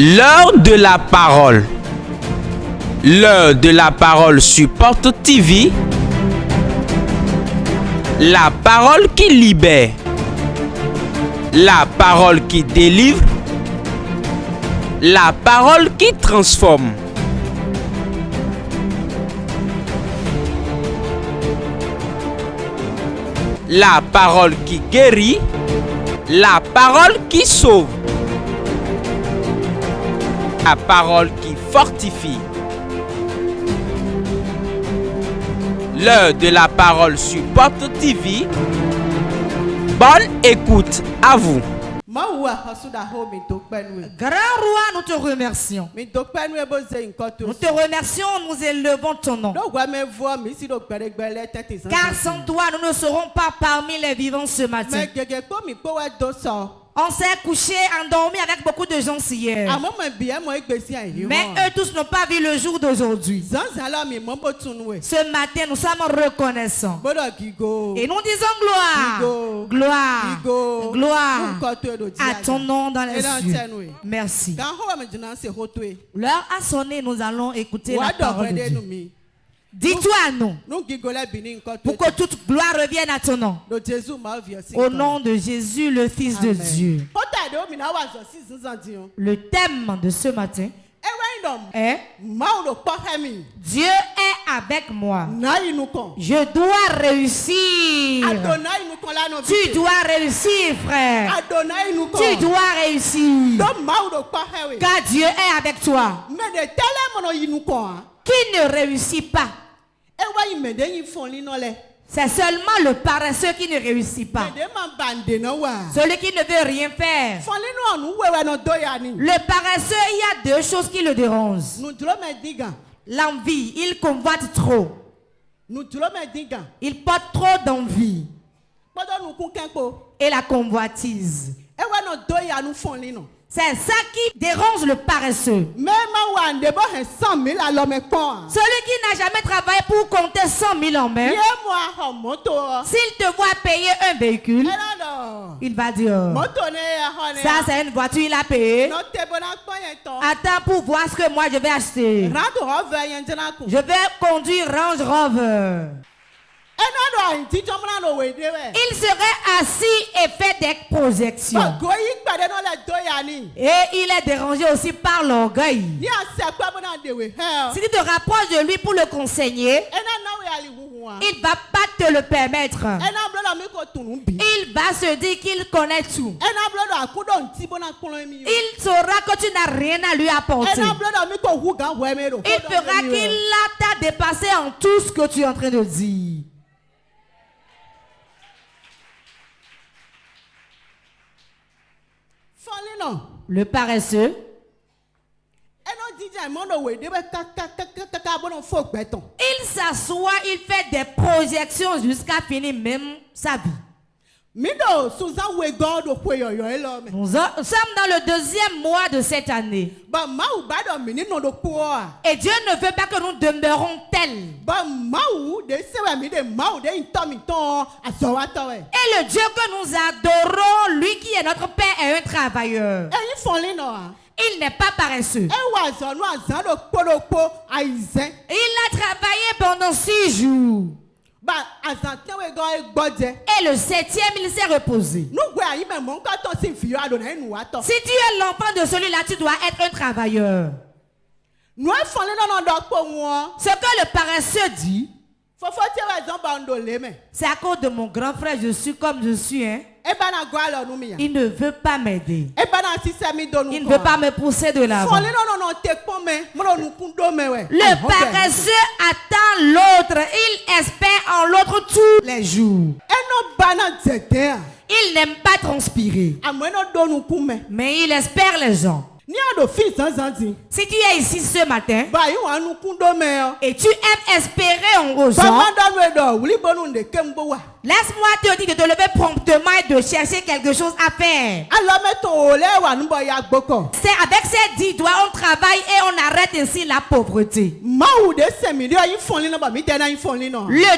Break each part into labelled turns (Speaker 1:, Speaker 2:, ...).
Speaker 1: L'heure de la parole. L'heure de la parole sur Porte TV. La parole qui libère. La parole qui délivre. La parole qui transforme. La parole qui guérit. La parole qui sauve. La parole qui fortifie. L'heure de la parole sur Porte TV. Bonne écoute à vous.
Speaker 2: Grand roi, nous te remercions. Nous te remercions, nous élevons ton nom. Car sans toi, nous ne serons pas parmi les vivants ce matin. On s'est couché, endormi avec beaucoup de gens hier. Mais eux tous n'ont pas vu le jour d'aujourd'hui. Ce matin, nous sommes reconnaissants. Et nous disons gloire, gloire, gloire à ton nom dans les cieux. Merci. L'heure a sonné, nous allons écouter la parole de Dieu. Dis-toi à nous, pour que toute gloire revienne à ton nom. Au nom de Jésus, le Fils de Dieu. Le thème de ce matin est Dieu est avec moi. Je dois réussir. Tu dois réussir, frère. Tu dois réussir. Car Dieu est avec toi. Qui ne réussit pas? C'est seulement le paresseux qui ne réussit pas. Celui qui ne veut rien faire. Le paresseux, il y a deux choses qui le dérangent. L'envie, il convoite trop. Il porte trop d'envie. Et la convoitise. C'est ça qui dérange le paresseux. Celui qui n'a jamais travaillé pour compter 100 000 en main, s'il te voit payer un véhicule, il va dire, ça c'est une voiture, il a payé. Attends pour voir ce que moi je vais acheter. Je vais conduire Range Rover. Il serait assis et fait des projections. Et il est dérangé aussi par l'orgueil. Si tu te rapproches de lui pour le conseiller, il ne va pas te le permettre. Il va se dire qu'il connaît tout. Il saura que tu n'as rien à lui apporter. Il fera qu'il t'a dépassé en tout ce que tu es en train de dire. Le paresseux, il s'assoit, il fait des projections jusqu'à finir même sa vie. Nous sommes dans le deuxième mois de cette année. Et Dieu ne veut pas que nous demeurons tels. Et le Dieu que nous adorons, lui qui est notre Père, est un travailleur. Il n'est pas paresseux. Il a travaillé pendant 6 jours. Et le 7e, il s'est reposé. Si tu es l'enfant de celui-là, tu dois être un travailleur. Ce que le paresseux dit, c'est à cause de mon grand frère, je suis comme je suis. Hein? Il ne veut pas m'aider. Il ne veut pas me pousser de l'avant. Le paresseux attend l'autre. Il espère en l'autre tous les jours. Il n'aime pas transpirer. Mais il espère les gens. Si tu es ici ce matin et tu aimes espérer en gens, laisse-moi te dire de te lever promptement et de chercher quelque chose à faire. C'est avec ces 10 doigts on travaille et on arrête ainsi la pauvreté. Le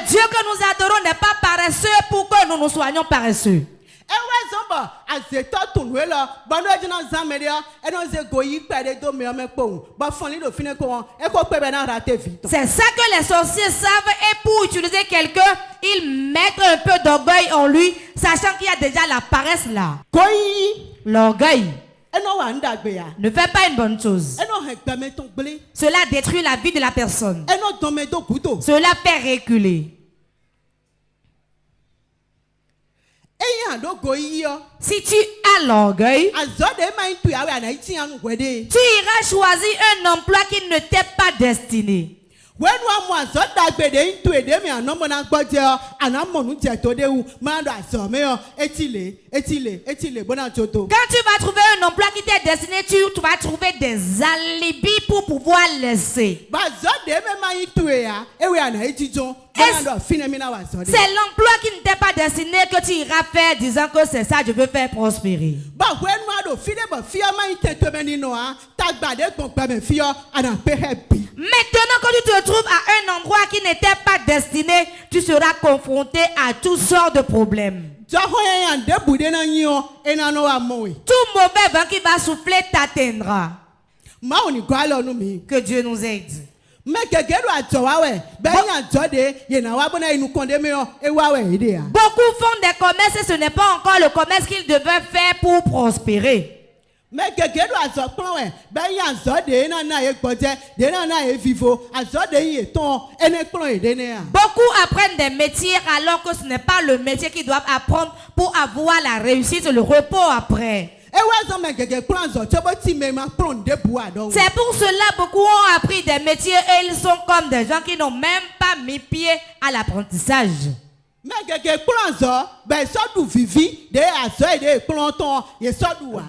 Speaker 2: Dieu que nous adorons n'est pas paresseux pour que nous nous soyons paresseux. C'est ça que les sorciers savent, et pour utiliser quelqu'un, ils mettent un peu d'orgueil en lui, sachant qu'il y a déjà la paresse là. L'orgueil ne fait pas une bonne chose. Cela détruit la vie de la personne. Cela fait reculer. Si tu as l'orgueil, tu iras choisir un emploi qui ne t'est pas destiné. Quand tu vas trouver un emploi qui t'est destiné, tu vas trouver des alibis pour pouvoir laisser. C'est l'emploi qui ne t'est pas destiné que tu iras faire disant que c'est ça, je veux faire prospérer. Maintenant que tu te trouves à un endroit qui n'était pas destiné, tu seras confronté à toutes sortes de problèmes. Tout mauvais vent qui va souffler t'atteindra. Que Dieu nous aide. Beaucoup font des commerces et ce n'est pas encore le commerce qu'ils devaient faire pour prospérer. Beaucoup apprennent des métiers alors que ce n'est pas le métier qu'ils doivent apprendre pour avoir la réussite et le repos après. C'est pour cela beaucoup ont appris des métiers et ils sont comme des gens qui n'ont même pas mis pied à l'apprentissage.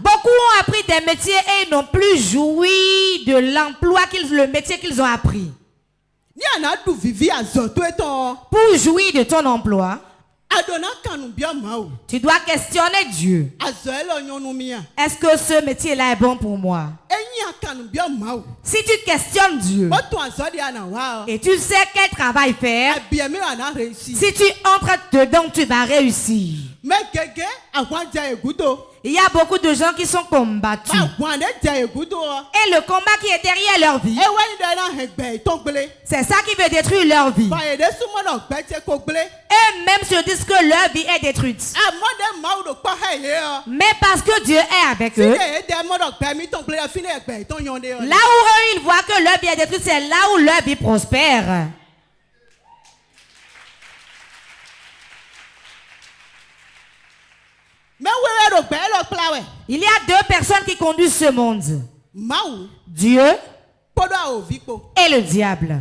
Speaker 2: Beaucoup ont appris des métiers et ils n'ont plus joui de l'emploi, le métier qu'ils ont appris. Pour jouir de ton emploi, tu dois questionner Dieu. Est-ce que ce métier-là est bon pour moi? Si tu questionnes Dieu et tu sais quel travail faire, si tu entres dedans, tu vas réussir. Il y a beaucoup de gens qui sont combattus. Et le combat qui est derrière leur vie, c'est ça qui veut détruire leur vie. Et même se disent que leur vie est détruite. Mais parce que Dieu est avec eux, là où eux ils voient que leur vie est détruite, c'est là où leur vie prospère. Il y a deux personnes qui conduisent ce monde. Dieu et le diable.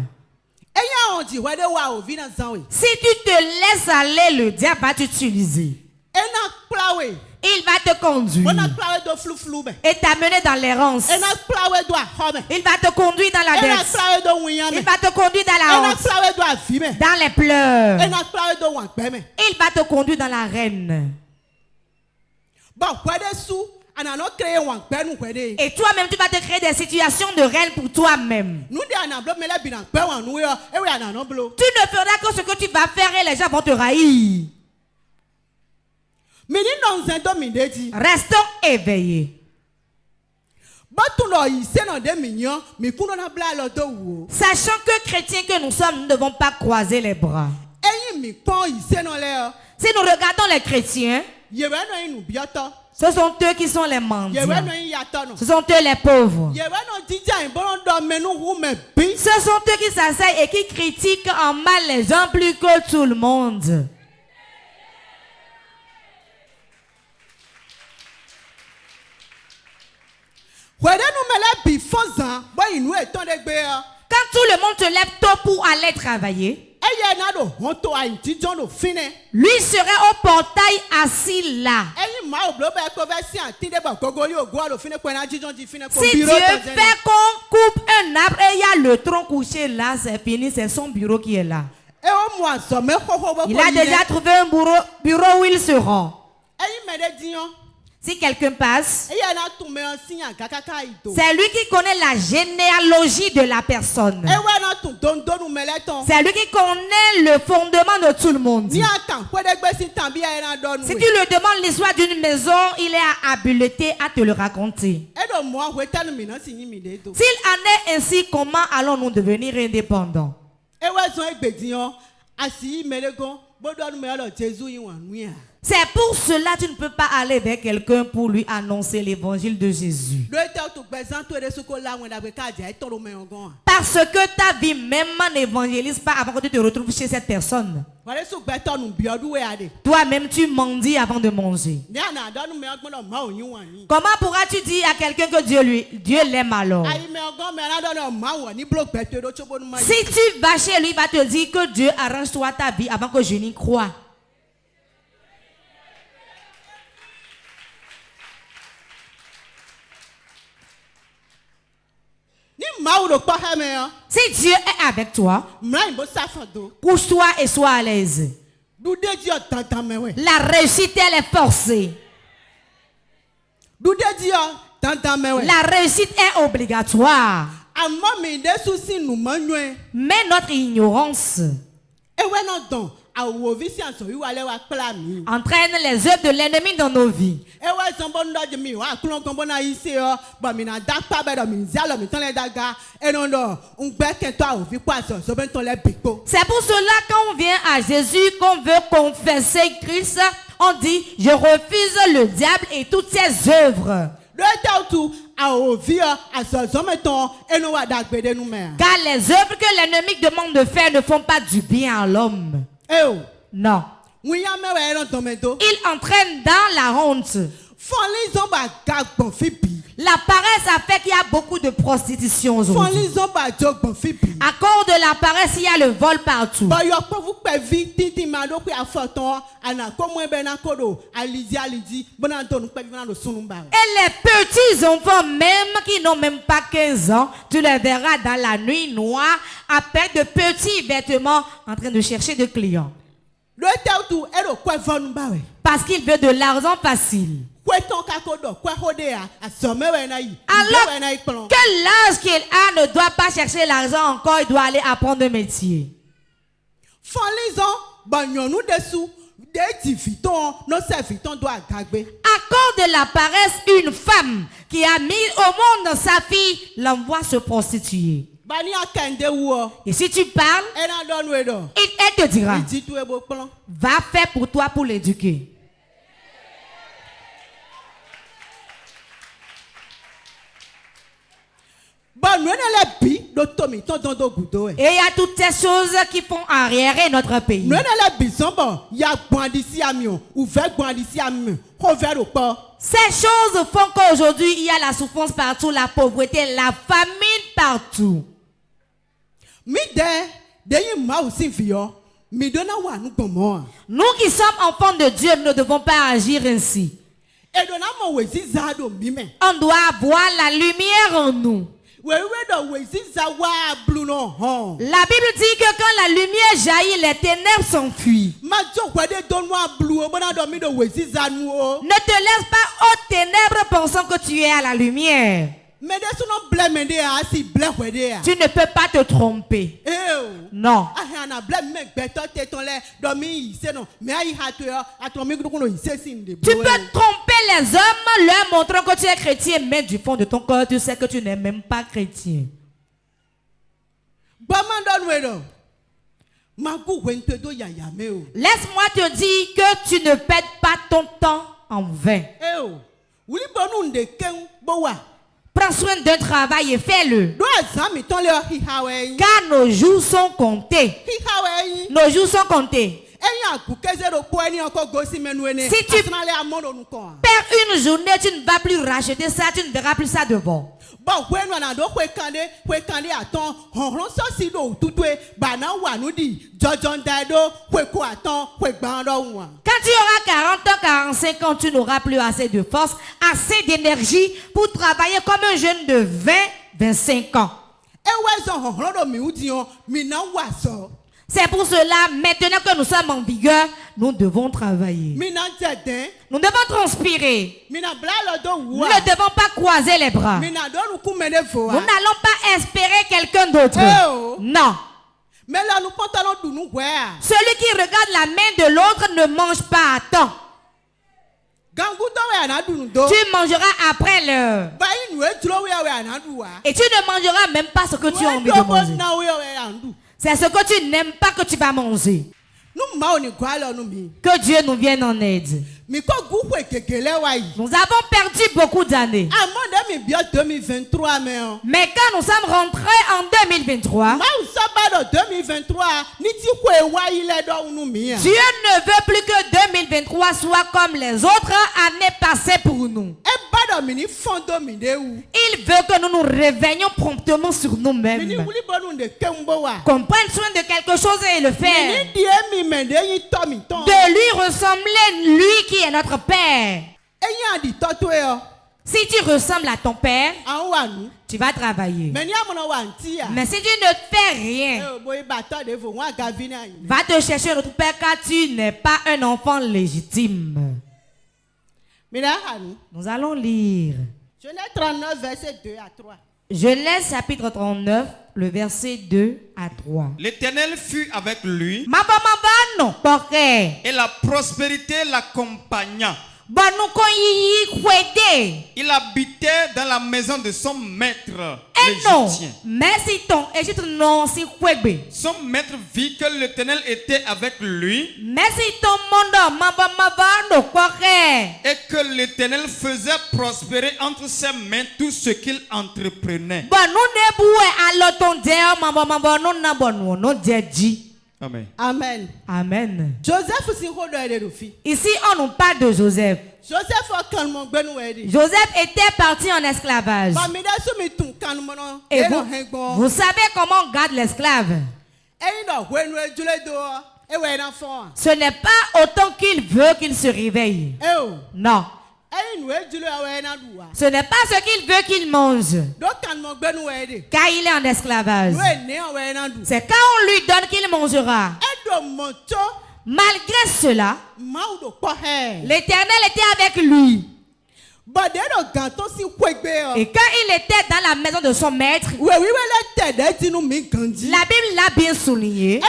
Speaker 2: Si tu te laisses aller, le diable va t'utiliser. Il va te conduire et t'amener dans l'errance. Il va te conduire dans la dette. Il va te conduire dans la honte, dans les pleurs. Il va te conduire dans la reine. Et toi-même, tu vas te créer des situations de reine pour toi-même. Tu ne feras que ce que tu vas faire et les gens vont te haïr. Restons éveillés. Sachant que chrétiens que nous sommes, nous ne devons pas croiser les bras. Si nous regardons les chrétiens, ce sont eux qui sont les mendiants. Ce sont eux les pauvres. Ce sont eux qui s'asseyent et qui critiquent en mal les gens plus que tout le monde. Quand tout le monde se lève tôt pour aller travailler, lui serait au portail assis là. Si Dieu fait qu'on coupe un arbre et il y a le tronc couché là, c'est fini, c'est son bureau qui est là. Il a déjà trouvé un bureau où il se rend. Si quelqu'un passe, c'est lui qui connaît la généalogie de la personne. C'est lui qui connaît le fondement de tout le monde. Si tu lui demandes l'histoire d'une maison, il est habilité à te le raconter. S'il en est ainsi, comment allons-nous devenir indépendants? C'est pour cela que tu ne peux pas aller vers quelqu'un pour lui annoncer l'évangile de Jésus. Parce que ta vie même n'évangélise pas avant que tu te retrouves chez cette personne. Toi-même, tu mendis avant de manger. Comment pourras-tu dire à quelqu'un que Dieu l'aime alors? Si tu vas chez lui, il va te dire que Dieu arrange-toi ta vie avant que je n'y croie. Si Dieu est avec toi, couche-toi et sois à l'aise. La réussite, elle est forcée. La réussite est obligatoire. Mais notre ignorance entraîne les œuvres de l'ennemi dans nos vies. C'est pour cela quand on vient à Jésus, qu'on veut confesser Christ, on dit je refuse le diable et toutes ses œuvres. Car les œuvres que l'ennemi demande de faire ne font pas du bien à l'homme. Non. Il entraîne dans la honte. La paresse a fait qu'il y a beaucoup de prostitution aujourd'hui. À cause de la paresse, il y a le vol partout. Et les petits enfants même qui n'ont même pas 15 ans, tu les verras dans la nuit noire avec de petits vêtements en train de chercher des clients. Parce qu'il veut de l'argent facile. Alors, quel âge qu'il a ne doit pas chercher l'argent encore, il doit aller apprendre un métier. À cause de la paresse, une femme qui a mis au monde sa fille l'envoie se prostituer. Et si tu parles, elle te dira, va faire pour toi pour l'éduquer. Et il y a toutes ces choses qui font arriérer notre pays. Ces choses font qu'aujourd'hui il y a la souffrance partout, la pauvreté, la famine partout. Nous qui sommes enfants de Dieu, nous ne devons pas agir ainsi. On doit avoir la lumière en nous. La Bible dit que quand la lumière jaillit, les ténèbres s'enfuient. Ne te laisse pas aux ténèbres pensant que tu es à la lumière. Tu ne peux pas te tromper. Non. Tu peux tromper les hommes, leur montrant que tu es chrétien, mais du fond de ton cœur, tu sais que tu n'es même pas chrétien. Laisse-moi te dire que tu ne perds pas ton temps en vain. Prends soin d'un travail et fais-le. Car nos jours sont comptés. Nos jours sont comptés. Si tu perds une journée, tu ne vas plus racheter ça, tu ne verras plus ça devant. Quand tu auras 40 ans, 45 ans, tu n'auras plus assez de force, assez d'énergie pour travailler comme un jeune de 20, 25 ans. C'est pour cela, maintenant que nous sommes en vigueur, nous devons travailler. Nous devons transpirer. Nous ne devons pas croiser les bras. Nous n'allons pas espérer quelqu'un d'autre. Non. Celui qui regarde la main de l'autre ne mange pas à temps. Tu mangeras après l'heure. Et tu ne mangeras même pas ce que tu as envie de manger. C'est ce que tu n'aimes pas que tu vas manger. Que Dieu nous vienne en aide. Nous avons perdu beaucoup d'années. Mais quand nous sommes rentrés en 2023, Dieu ne veut plus que 2023 soit comme les autres années passées pour nous. Il veut que nous nous réveillions promptement sur nous-mêmes. Qu'on prenne soin de quelque chose et le faire. De lui ressembler, lui qui est notre Père. Si tu ressembles à ton Père, tu vas travailler. Mais si tu ne fais rien, va te chercher notre Père car tu n'es pas un enfant légitime. Nous allons lire
Speaker 3: Genèse 39, verset 2 à 3.
Speaker 2: Genèse chapitre 39, le verset 2 à 3.
Speaker 4: L'Éternel fut avec lui et la prospérité l'accompagna. Il habitait dans la maison de son maître l'Égyptien. Son maître vit que l'Éternel était avec lui et que l'Éternel faisait prospérer entre ses mains tout ce qu'il entreprenait. Amen.
Speaker 3: Amen.
Speaker 2: Amen.
Speaker 3: Joseph,
Speaker 2: ici, on nous parle de Joseph. Joseph était parti en esclavage. Et vous savez comment on garde l'esclave? Ce n'est pas autant qu'il veut qu'il se réveille. Non. Ce n'est pas ce qu'il veut qu'il mange. Car il est en esclavage. C'est quand on lui donne qu'il mangera. Malgré cela, l'Éternel était avec lui. Et quand il était dans la maison de son maître, la Bible l'a bien souligné.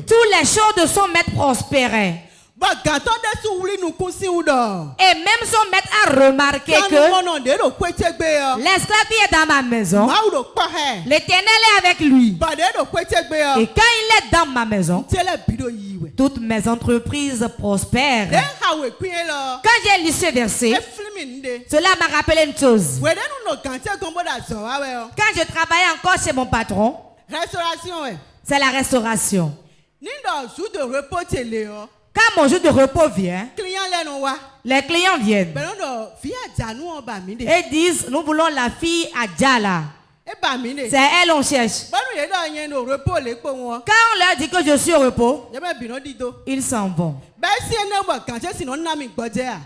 Speaker 2: Tous les choses de son maître prospéraient. Et même son maître a remarqué que l'esclave qui est dans ma maison, l'Éternel est avec lui. Et quand il est dans ma maison, toutes mes entreprises prospèrent. Quand j'ai lu ce verset, cela m'a rappelé une chose. Quand je travaillais encore chez mon patron, c'est la restauration. Quand mon jour de repos vient, les clients viennent et disent, nous voulons la fille à Djala. C'est elle on cherche. Quand on leur dit que je suis au repos, ils s'en vont.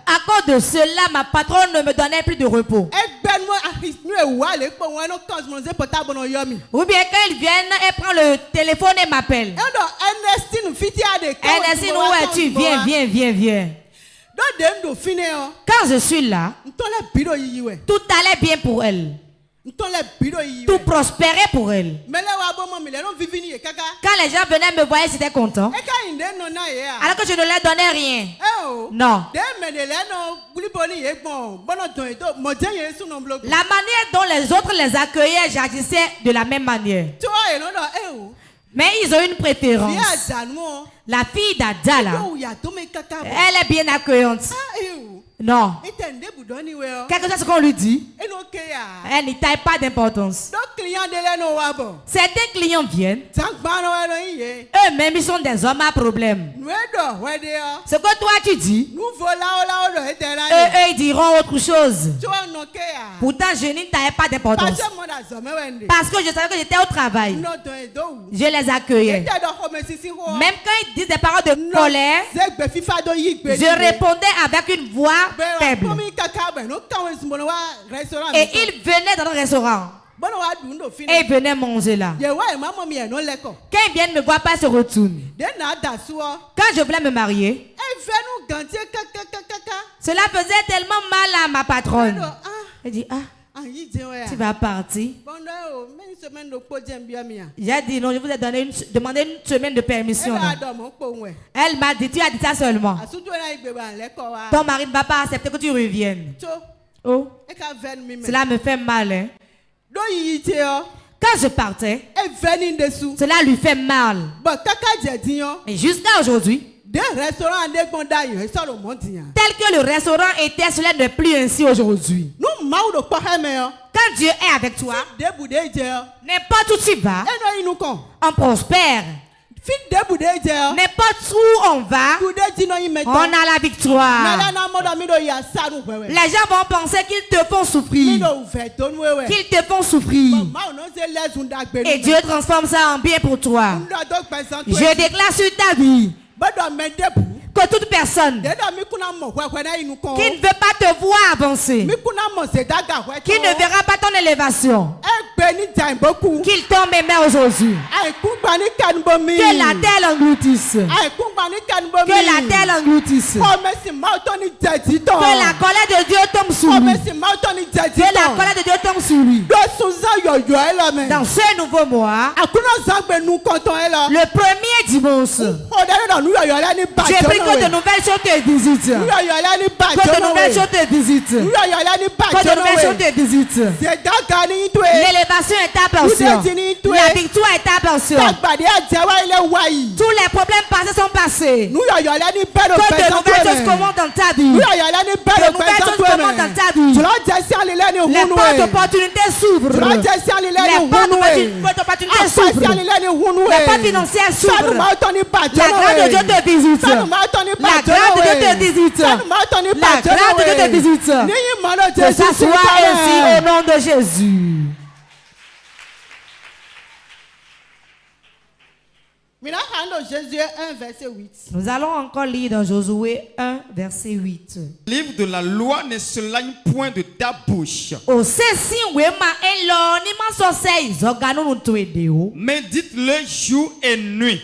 Speaker 2: À cause de cela, ma patronne ne me donnait plus de repos. Ou bien quand ils viennent, elle prend le téléphone et m'appelle. Ernestine, où es-tu? Viens. Quand je suis là, tout allait bien pour elle. Tout prospérait pour elle. Quand les gens venaient me voir, ils étaient contents. Alors que je ne leur donnais rien. Non. La manière dont les autres les accueillaient, j'agissais de la même manière. Mais ils ont une préférence. La fille d'Adjala, elle est bien accueillante. Non. Quelque chose qu'on lui dit, elle n'y taille pas d'importance. Certains clients viennent, eux-mêmes ils sont des hommes à problème. Ce que toi tu dis, eux ils diront autre chose. Pourtant je n'y taille pas d'importance. Parce que je savais que j'étais au travail. Je les accueillais. Même quand ils disent des paroles de colère, je répondais avec une voix faible. Et ils venaient dans le restaurant. Et ils venaient manger là. Quand ils viennent me voir, pas se retournent. Quand je voulais me marier, cela faisait tellement mal à ma patronne. Elle dit, tu vas partir. J'ai dit non, je vous ai demandé une semaine de permission. Elle m'a dit, tu as dit ça seulement. Ton mari ne va pas accepter que tu reviennes. Oh, cela me fait mal. Hein? Quand je partais, cela lui fait mal. Et jusqu'à aujourd'hui, tel que le restaurant était, cela n'est plus ainsi aujourd'hui. Quand Dieu est avec toi, n'importe où tu vas, on prospère. N'importe où on va, on a la victoire. Les gens vont penser qu'ils te font souffrir. Qu'ils te font souffrir. Et Dieu transforme ça en bien pour toi. Je déclare sur ta vie que toute personne qui ne veut pas te voir avancer, qui ne verra pas ton élévation, qu'il tombe et meurt aujourd'hui. Que la terre l'engloutisse. Que la terre l'engloutisse. Que la colère de Dieu tombe sur lui. Que la colère de Dieu tombe sur lui. Dans ce nouveau mois, le premier dimanche, j'ai pris que de nouvelles choses te visitent. Que de nouvelles choses te visitent. Que de nouvelles choses te visitent. L'élévation est ta portion. La victoire est ta portion. Tous les problèmes passés sont passés. Que de nouvelles choses commencent dans ta vie. De nouvelles choses commencent dans ta vie. Les portes d'opportunités s'ouvrent. Les portes d'opportunités s'ouvrent. Les portes financières s'ouvrent. La grâce de Dieu te visite. La grâce de Dieu te visite. La grâce de Dieu te visite. Que ça soit ainsi au nom de Jésus. Nous allons encore lire dans Josué 1, verset 8.
Speaker 4: Le livre de la loi ne s'éloigne point de ta bouche. Mais dites-le jour et nuit.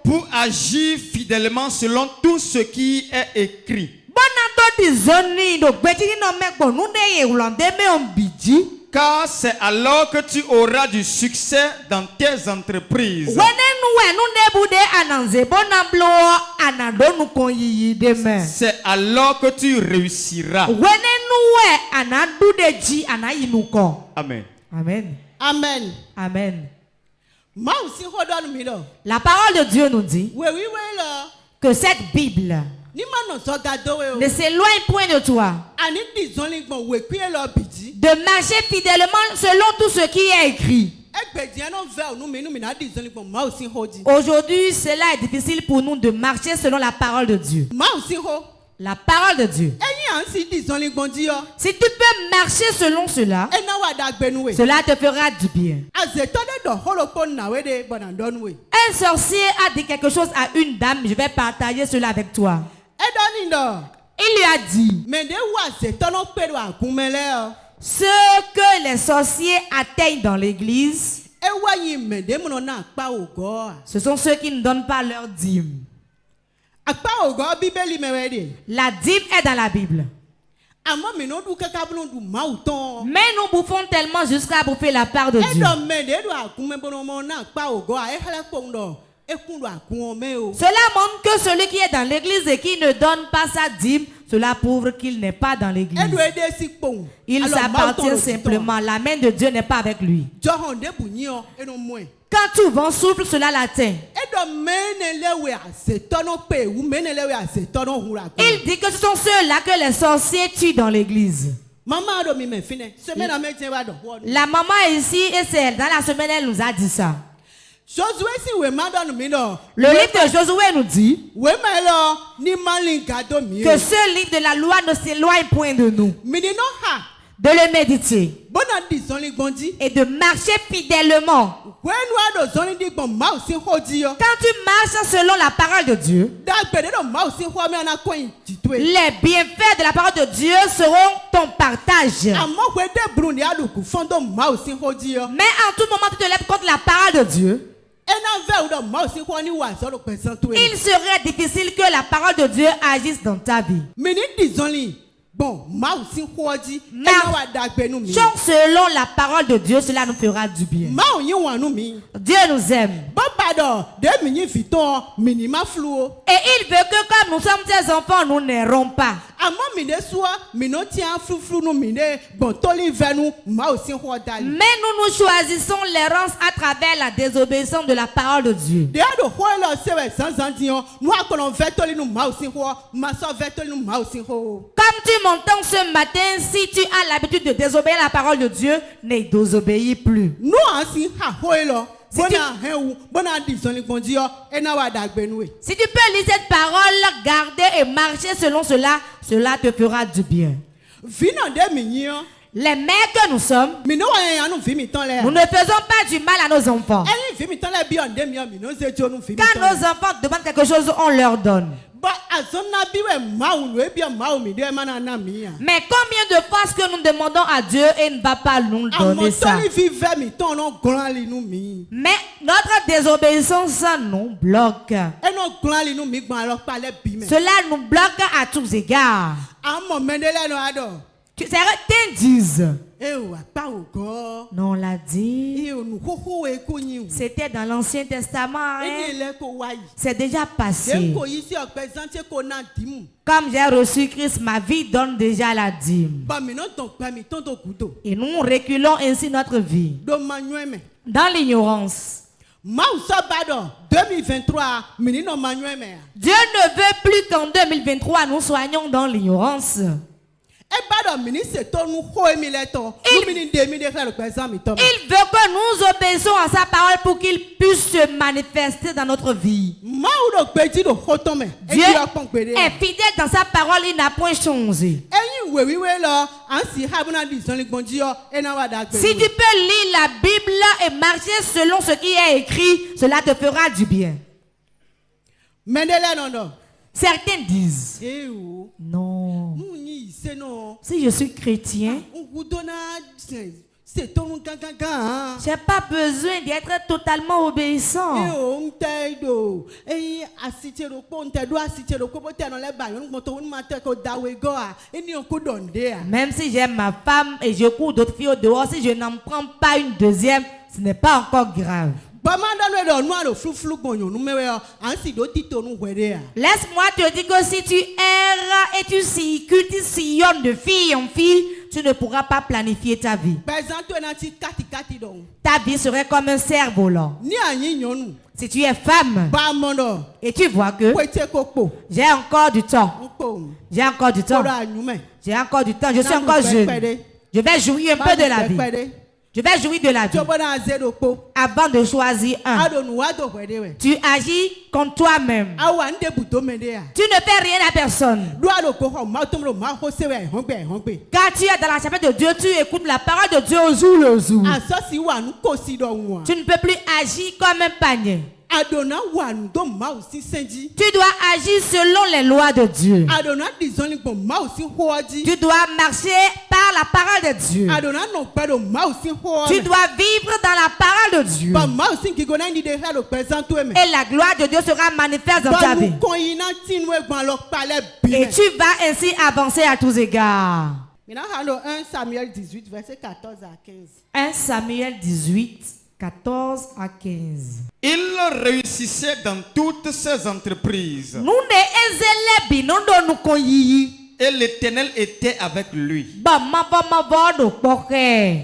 Speaker 4: Pour agir fidèlement selon tout ce qui est écrit. Car c'est alors que tu auras du succès dans tes entreprises. C'est alors que tu réussiras. Amen.
Speaker 2: Amen.
Speaker 3: Amen.
Speaker 2: Amen. La parole de Dieu nous dit que cette Bible ne s'éloigne point de toi, de marcher fidèlement selon tout ce qui est écrit. Aujourd'hui, cela est difficile pour nous de marcher selon la parole de Dieu. La parole de Dieu. Si tu peux marcher selon cela, cela te fera du bien. Un sorcier a dit quelque chose à une dame, je vais partager cela avec toi. Il lui a dit, ce que les sorciers atteignent dans l'église, ce sont ceux qui ne donnent pas leur dîme. La dîme est dans la Bible. Mais nous bouffons tellement jusqu'à bouffer la part de Dieu. Cela montre que celui qui est dans l'église et qui ne donne pas sa dîme, cela prouve qu'il n'est pas dans l'église. Il s'appartient simplement. La main de Dieu n'est pas avec lui. Quand tout vent souffle, cela l'atteint. Il dit que ce sont ceux-là que les sorciers tuent dans l'église. La maman est ici et c'est dans la semaine elle nous a dit ça. Le livre de Josué nous dit que ce livre de la loi ne s'éloigne point de nous. De le méditer et de marcher fidèlement marches selon la parole de Dieu, les bienfaits de la parole de Dieu seront ton partage. Mais en tout moment, tu te lèves contre la parole de Dieu. Il serait difficile que la parole de Dieu agisse dans ta vie. Marchons selon la parole de Dieu, cela nous fera du bien. Dieu nous aime. Et il veut que comme nous sommes des enfants, nous n'errons pas. Mais nous choisissons l'errance à travers la désobéissance de la parole de Dieu. Comme tu m'entends ce matin, si tu as l'habitude de désobéir à la parole de Dieu, ne désobéis plus. Si tu peux lire cette parole, garder et marcher selon cela, cela te fera du bien. Les mères que nous sommes, nous ne faisons pas du mal à nos enfants. Quand nos enfants demandent quelque chose, on leur donne. Mais combien de fois est-ce que nous demandons à Dieu et il ne va pas nous donner ça? Mais notre désobéissance, ça nous bloque. Cela nous bloque à tous égards. Certains disent, non, on l'a dit, c'était dans l'Ancien Testament, hein? C'est déjà passé. Comme j'ai reçu Christ, ma vie donne déjà la dîme. Et nous reculons ainsi notre vie dans l'ignorance. Dieu ne veut plus qu'en 2023 nous soyons dans l'ignorance. Il veut que nous obéissions à sa parole pour qu'il puisse se manifester dans notre vie. Dieu est fidèle dans sa parole, il n'a point changé. Si tu peux lire la Bible et marcher selon ce qui est écrit, cela te fera du bien. Certains disent, non, si je suis chrétien, j'ai pas besoin d'être totalement obéissant. Même si j'aime ma femme et je cours d'autres filles au dehors, si je n'en prends pas une deuxième, ce n'est pas encore grave. Laisse-moi te dire que si tu erres et tu sillonnes de fille en fille, tu ne pourras pas planifier ta vie. Ta vie serait comme un cerf-volant. Si tu es femme et tu vois que j'ai encore du temps, je suis encore jeune, je vais jouir un peu de la vie. Je vais jouir de la vie. Avant de choisir un, tu agis contre toi-même. Tu ne fais rien à personne. Quand tu es dans la chapelle de Dieu, tu écoutes la parole de Dieu au jour le jour. Tu ne peux plus agir comme un panier. Tu dois agir selon les lois de Dieu. Tu dois marcher par la parole de Dieu. Tu dois vivre dans la parole de Dieu. Et la gloire de Dieu sera manifeste dans ta vie. Et tu vas ainsi avancer à tous égards.
Speaker 3: 1 Samuel 18, verset 14 à 15.
Speaker 2: 1 Samuel 18. 14 à 15.
Speaker 4: Il réussissait dans toutes ses entreprises. Et l'Éternel était avec lui.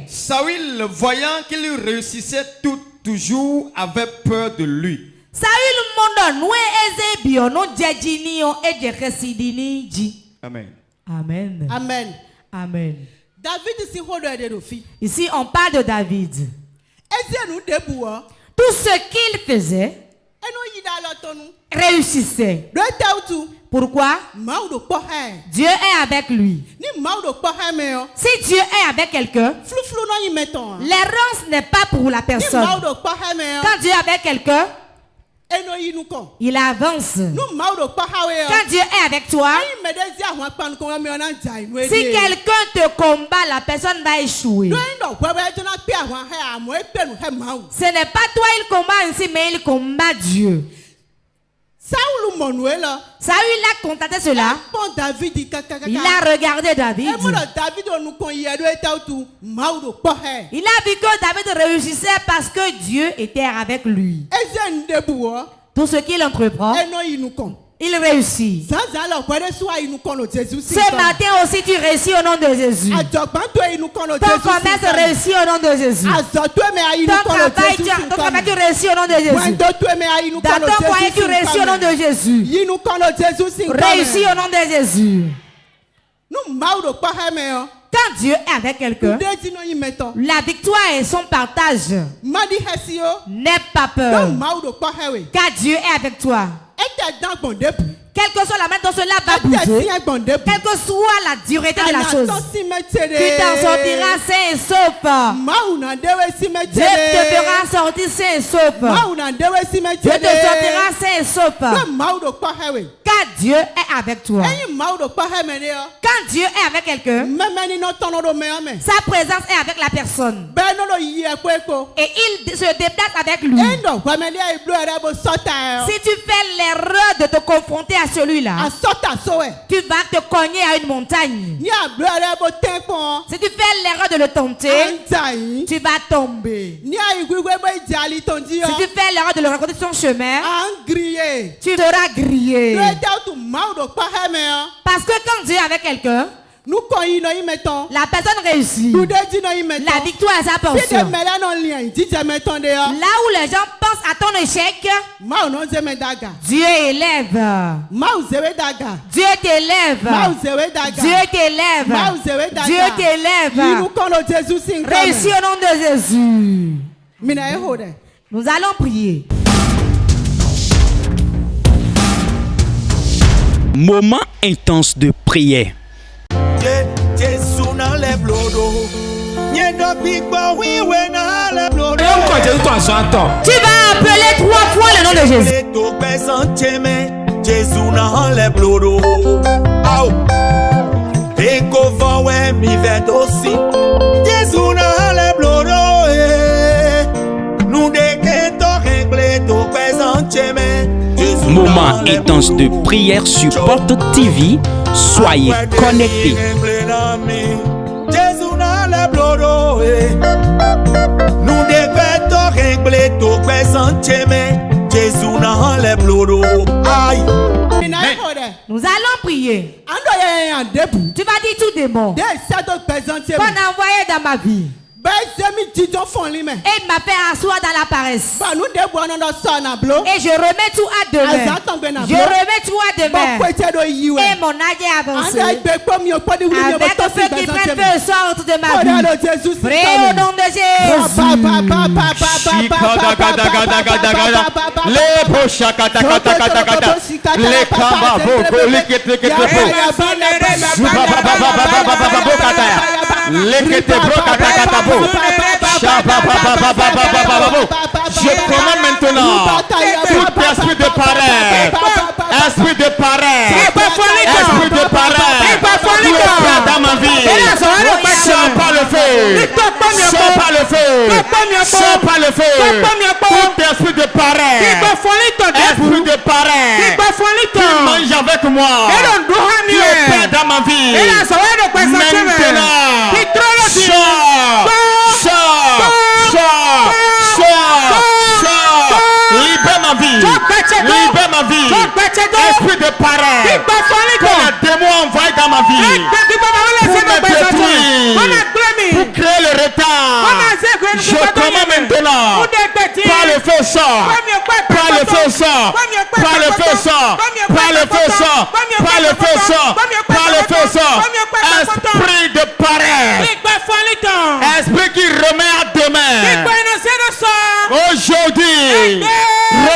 Speaker 4: Saül, voyant qu'il réussissait toujours, avait peur de lui. Amen.
Speaker 2: Amen.
Speaker 3: Amen.
Speaker 2: Amen. Ici, on parle de David. Tout ce qu'il faisait, réussissait. Pourquoi? Dieu est avec lui. Si Dieu est avec quelqu'un, l'errance n'est pas pour la personne. Quand Dieu est avec quelqu'un, il avance. Quand Dieu est avec toi, si quelqu'un te combat, la personne va échouer. Ce n'est pas toi il combat ainsi, mais il combat Dieu. Saül a constaté cela. Il a regardé David. Il a vu que David réussissait parce que Dieu était avec lui. Tout ce qu'il entreprend, il réussit. Ce matin aussi, tu réussis au nom de Jésus. Ton commerce réussit au nom de Jésus. Ton travail, tu réussis au nom de Jésus. Dans ton foyer, tu réussis au nom de Jésus. Réussis au nom de Jésus. Quand Dieu est avec quelqu'un, la victoire et son partage. N'aie pas peur. Car Dieu est avec toi. Quelle que soit la main dont cela va bouger, quelle que soit la dureté de la chose, tu t'en sortiras sain et sauf. Dieu te fera sortir sain et sauf. Dieu te sortira sain et sauf. Car Dieu est avec toi. Quand Dieu est avec quelqu'un, sa présence est avec la personne. Et il se déplace avec lui. Si tu fais l'erreur de te confronter à celui-là, tu vas te cogner à une montagne. Si tu fais l'erreur de le tenter, tu vas tomber. Si tu fais l'erreur de le rencontrer sur son chemin, tu seras grillé. Parce que quand Dieu est avec quelqu'un, la personne réussit. La victoire est sa portion. Là où les gens pensent à ton échec, Dieu élève. Dieu t'élève. Dieu t'élève. Dieu t'élève. Réussis au nom de Jésus. Nous allons prier.
Speaker 1: Moment intense de prière.
Speaker 2: Tu vas appeler 3 fois le nom de Jésus.
Speaker 1: Moment intense de prière sur Porte TV. Soyez connectés.
Speaker 2: Nous allons prier. Tu vas dire tout démon qu'on a envoyé dans ma vie. Et il m'a fait asseoir dans la paresse. Et je remets tout à demain. Je remets tout à demain. Et mon âge est avancé. Avec ceux qui prennent feu sort de ma vie. Prie au nom de Jésus.
Speaker 1: Je commande maintenant tout esprit de paresse, esprit de paresse, esprit de paresse, dans ma vie, sors par le feu, sors par le feu, sors par le feu, tout esprit de paresse, esprit de paresse, qui mange avec moi, qui opère dans ma vie, maintenant, libère ma vie, libère ma vie, esprit de paresse, que les démons envoient dans ma vie, pour me détruire, pour créer le retard. Je commande maintenant, par le feu sort, par le feu sort, par le feu sort, par le feu sort, par le feu sort, par le feu sort, esprit de paresse, esprit qui remet à demain, aujourd'hui,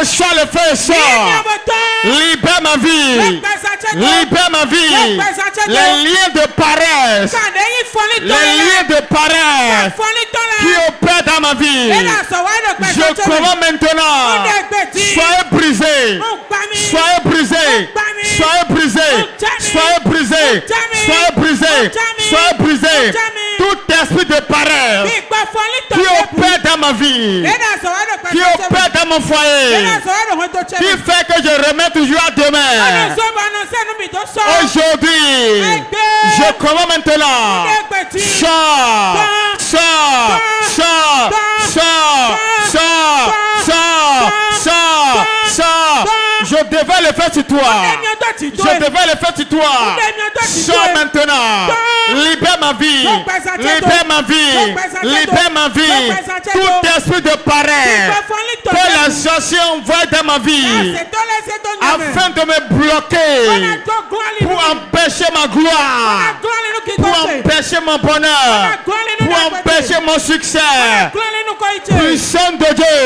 Speaker 1: le choix, le feu sort. Libère ma vie. Libère ma vie. Les liens de paresse. Les liens de paresse qui opèrent dans ma vie. Je commande maintenant. Soyez brisés. Soyez brisés. Soyez brisés. Soyez brisés. Soyez brisés. Soyez brisés. Tout esprit de paresse qui opère dans ma vie, qui opère dans mon foyer, qui fait que je remets toujours à demain. Aujourd'hui, je commande maintenant. Sors, sors, sors, sors, sors, sors, sors, sors. Je devais le faire sur toi. Je devais le faire sur toi. Sors maintenant. Libère ma vie. Libère ma vie. Libère ma vie. Tout esprit de paresse que la sorcière envoie dans ma vie afin de me bloquer pour empêcher ma gloire, pour empêcher mon bonheur, pour empêcher mon succès. Puissant de Dieu,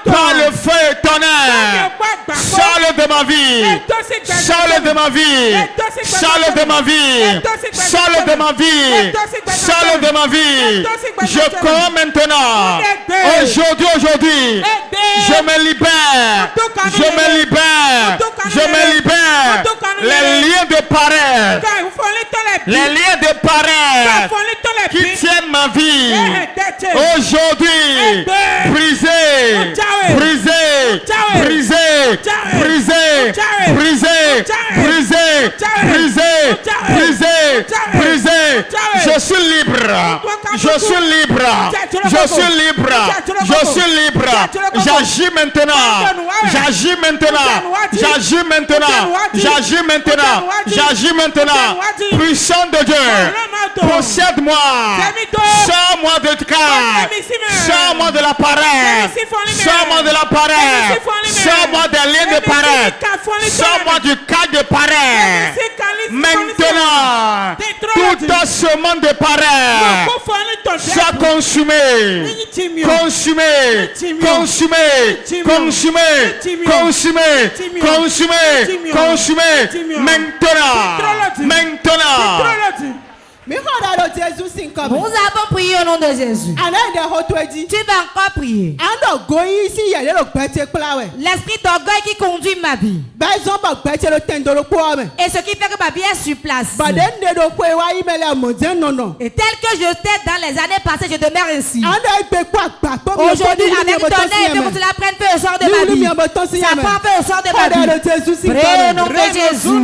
Speaker 1: par le feu et tonnerre, sors-le de ma vie, sors-le de ma vie, sors-le de ma vie, sors-le de ma vie, sors-le de ma vie. Je commande maintenant, aujourd'hui, je me libère, je me libère, je me libère. Les liens de paresse, les liens de paresse qui tiennent ma vie, aujourd'hui, brisés, brisés, brisés, brisés, brisés, brisés, brisés, brisés, brisés. Je suis libre, je suis libre, je suis libre, je suis libre. J'agis maintenant, j'agis maintenant, j'agis maintenant, j'agis maintenant, j'agis maintenant. Puissant de Dieu, possède-moi, sors-moi de cas, sors-moi de la paresse, sors-moi de la paresse, sors-moi des liens de paresse, sors-moi du cas de paresse. Maintenant, tout ce monde de paresse soit consumé, consumé, consumé, consumé, consumé, consumé, consumé. Maintenant.
Speaker 2: Nous avons prié au nom de Jésus. Tu vas encore prier. L'esprit d'orgueil qui conduit ma vie. Et ce qui fait que ma vie est sur place. Et tel que je t'ai dans les années passées, je demeure ainsi. Aujourd'hui, avec ton œil, que cela prenne feu au sort de ma vie. Ça prend feu au sort de ma vie. Priez au nom de Jésus.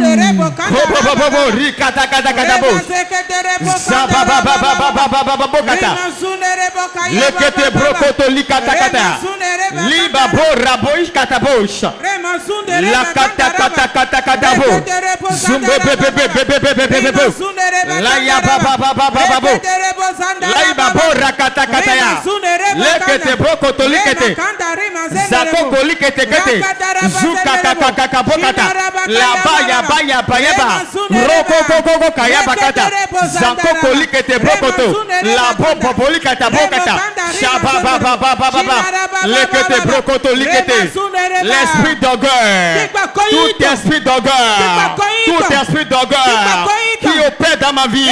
Speaker 1: Lekete brokoto likata kata liba bo raboish katabosh la kata kata kata kata bo zumbe bebe la ya baba bo la iba bo rakata kata ya lekete brokoto likete zakoko likete kete zuka kaka kaka bokata la baya ba roko koko kaya bakata zakoko likete brokoto la bo likata bokata Shababa lekete brokoto likete. L'esprit d'orgueil, tout esprit d'orgueil, tout esprit d'orgueil qui opère dans ma vie,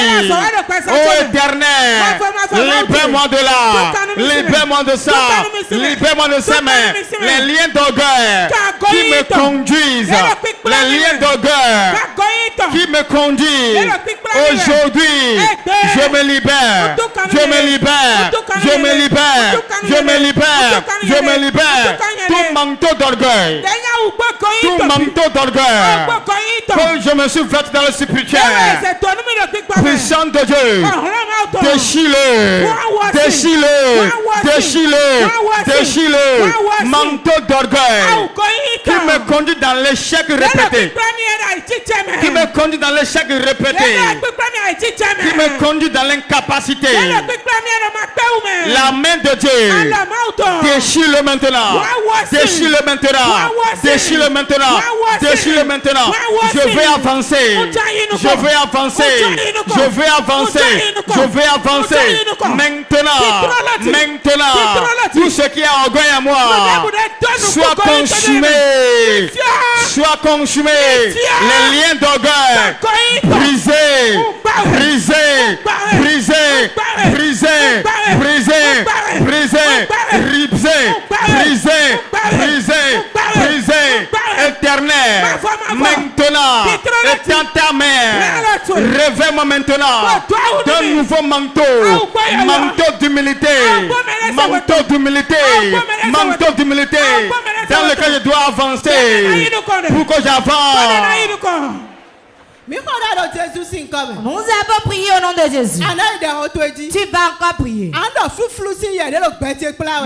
Speaker 1: ô Éternel, libère-moi de là, libère-moi de ça, libère-moi de ça, mais les liens d'orgueil qui me conduisent, les liens d'orgueil qui me conduisent, aujourd'hui, je me libère, je me libère, je me libère, je me libère, je me libère. Tout manteau d'orgueil, tout manteau d'orgueil que je me suis fait dans le spirituel, puissant de Dieu, déchire-le, déchire-le, déchire-le, déchire-le. Manteau d'orgueil qui me conduit dans l'échec répété, qui me conduit dans l'échec répété, qui me conduit dans l'incapacité, La main de Dieu. Déchire-le maintenant. Déchire-le maintenant. Déchire-le maintenant. Déchire-le maintenant. Je vais avancer. Je vais avancer. Je vais avancer. Je vais avancer. Maintenant. Maintenant. Tout ce qui est orgueil à moi soit consumé. Soit consumé. Les liens d'orgueil brisés. Brisés. Brisés. Brisés. Brisés. Brisés. Brisés. Brisés. Brisés. Éternel. Maintenant. Étends ta main. Réveille-moi maintenant. D'un nouveau manteau. Manteau d'humilité. Manteau d'humilité. Manteau d'humilité. Dans lequel je dois avancer. Pour que j'avance.
Speaker 2: Nous avons prié au nom de Jésus. Tu vas encore prier.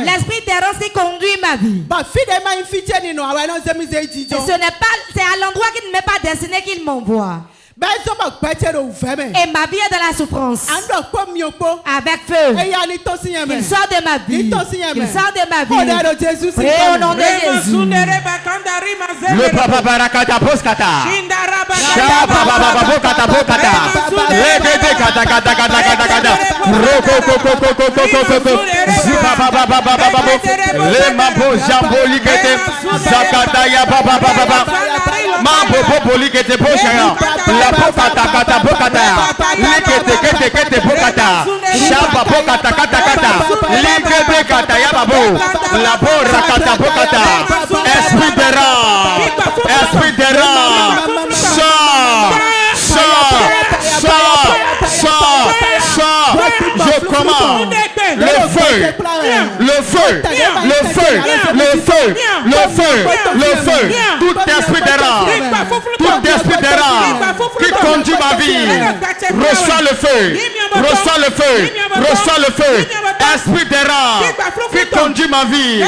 Speaker 2: L'esprit d'errance qui conduit ma vie. Et ce n'est pas, c'est à l'endroit qu'il ne m'est pas destiné qu'il m'envoie. Et ma vie est dans la souffrance. Avec feu. Qu'il sort de ma vie. Qu'il sort de ma vie. Priez au nom de Jésus.
Speaker 1: Le papa barakata poskata. Shaba baba bokata bokata. Regede kata kata kata kata kata. Roko koko koko koko koko. Ziba baba baba baba. Le mambo jamboli kete. Zakata ya baba baba. Mambo popoli kete poshaya. La bokata kata bokata. Likete kete kete bokata. Shaba bokata kata kata. Likete kata ya babo. La bora kata bokata. Esprit de rang. Esprit de rang. Sors. Sors. Sors. Sors. Sors. Je commande. Le feu. Le feu. Le feu. Le feu. Le feu. Le feu. Tout esprit de rang. Tout esprit de rang qui conduit ma vie. Reçois le feu. Reçois le feu. Reçois le feu. Esprit de rang qui conduit ma vie.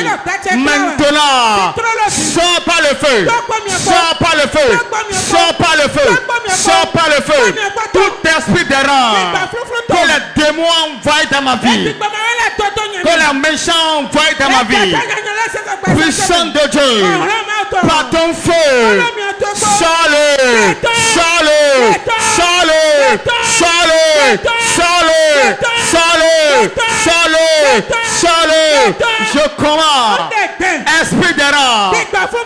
Speaker 1: Maintenant. Sors par le feu. Sors par le feu. Sors par le feu. Sors par le feu. Tout esprit de rang que les démons envoient dans ma vie. Que les méchants envoient dans ma vie. Puissant de Dieu. Par ton feu. Sors-le. Sors-le. Sors-le. Sors-le. Sors-le. Sors-le. Sors-le. Sors-le. Je commande. Esprit de rang.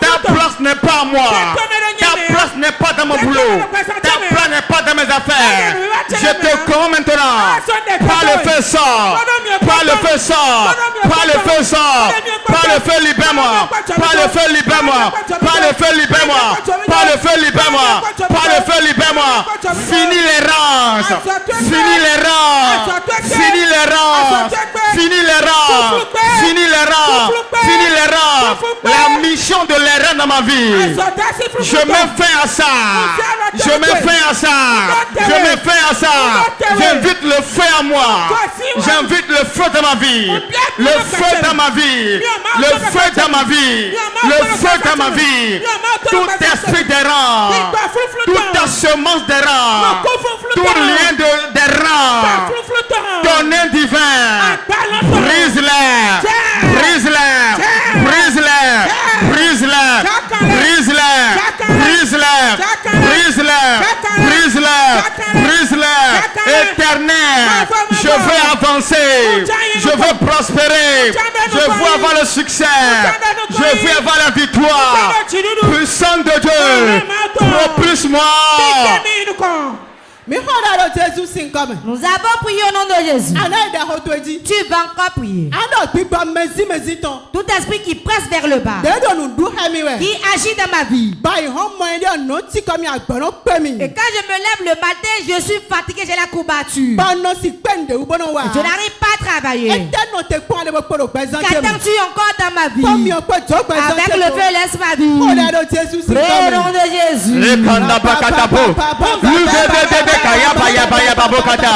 Speaker 1: Ta place n'est pas à moi. Ta place n'est pas dans mon boulot. Ta place n'est pas dans mes affaires. Je te commande maintenant. Par le feu sort. Par le feu sort. Par le feu sort. Par le feu libère-moi. Par le feu libère-moi. Par le feu libère-moi. Par le feu libère-moi. Par le feu libère-moi. Finis les rangs. Finis les rangs. Finis les rangs. Finis les rangs. Finis les rangs. Finis les rangs. La mission de l'erreur dans ma vie. Je mets fin à ça. Je mets fin à ça. Je mets fin à ça. J'invite le feu à moi. J'invite le feu dans ma vie. Le feu dans ma vie. Le feu dans ma vie. Le feu dans ma vie. Tout esprit d'errant. Toute ta semence d'errant. Tout lien d'errant. Ton divin. Brise-les. Brise-les. Brise-les. Brise-les. Brise-les. Brise-les. Brise-les. Brise-les. Brise-les. Éternel. Je veux avancer. Je veux prospérer. Je veux avoir le succès. Je veux avoir la victoire. Puissant de Dieu. Propulse-moi.
Speaker 2: Nous avons prié au nom de Jésus. Tu vas encore prier. Tout esprit qui presse vers le bas, qui agit dans ma vie. Et quand je me lève le matin, je suis fatigué, j'ai la courbature. Je n'arrive pas à travailler. Qu'attends-tu encore dans ma vie? Avec le feu, laisse ma vie. Au nom de Jésus.
Speaker 1: Kaya baya baya babokata.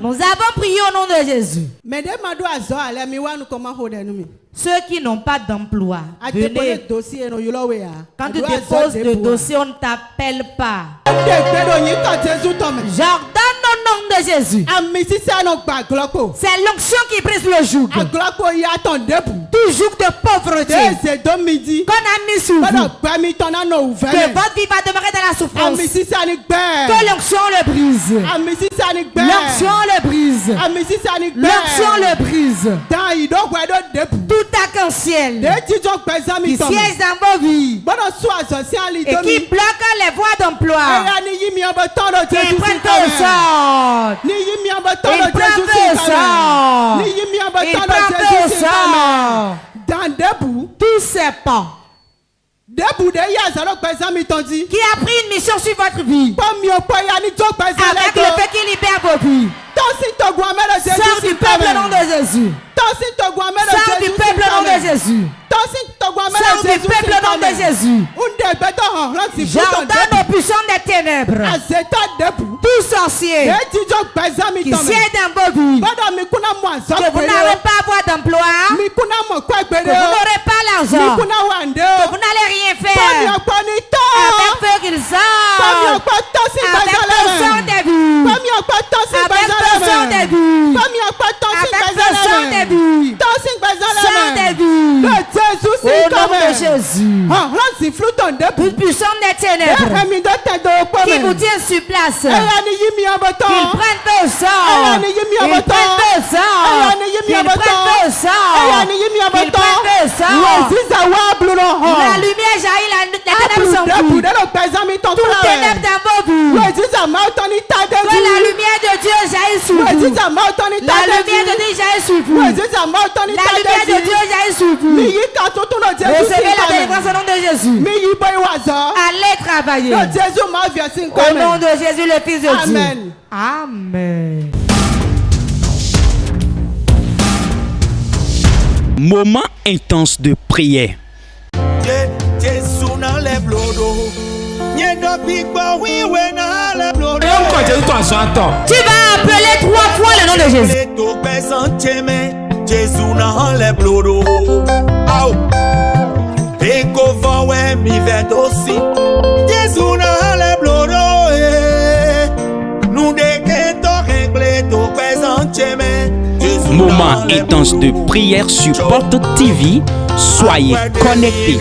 Speaker 2: Nous avons prié au nom de Jésus. Ceux qui n'ont pas d'emploi, venez. Quand tu déposes le dossier, on ne t'appelle pas. J'ordonne au nom de Jésus. C'est l'onction qui brise le joug. Tout joug de pauvreté qu'on a mis sur vous. Que votre vie va demeurer dans la souffrance. Que l'onction le brise. L'onction le brise. L'onction le brise. Tout arc-en-ciel qui siège dans vos vies et qui bloque les voies d'emploi. Ils prennent peu au sort. Ils prennent peu au sort. Ils prennent peu au sort. Tous ces pas qui a pris une mission sur votre vie avec le fait qu'il libère vos vies. Sors du peuple au nom de Jésus. Sors du peuple au nom de Jésus. Sors du peuple au nom de Jésus. J'ordonne aux puissants des ténèbres, tout sorcier qui siège dans vos vies, que vous n'allez pas avoir d'emploi, que vous n'aurez pas l'argent, que vous n'allez rien faire. Avec feu qu'ils sortent, avec le sang des vies, avec le sang des vies, avec le sang des vies, sang des vies. Au nom de Jésus, tout puissant des ténèbres qui vous tient sur place, qu'ils prennent peu au sort, qu'ils prennent peu au sort, qu'ils prennent peu au sort, qu'ils prennent peu au sort. La lumière jaillit, les ténèbres sont vues. Tout ténèbre dans vos vies. Que la lumière de Dieu jaillit sur vous. La lumière de Dieu jaillit sur vous. La lumière de Dieu jaillit sur vous. Recevez la délivrance au nom de Jésus. Allez travailler. Au nom de Jésus, le Fils de Dieu. Amen.
Speaker 1: Moment intense de prière.
Speaker 2: Tu vas appeler 3 fois le nom de Jésus.
Speaker 1: Moment intense de prière sur Porte TV. Soyez connectés.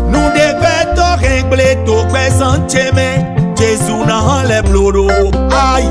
Speaker 5: Nous devons régler tout présent, Jésus dans les blocs. Aïe.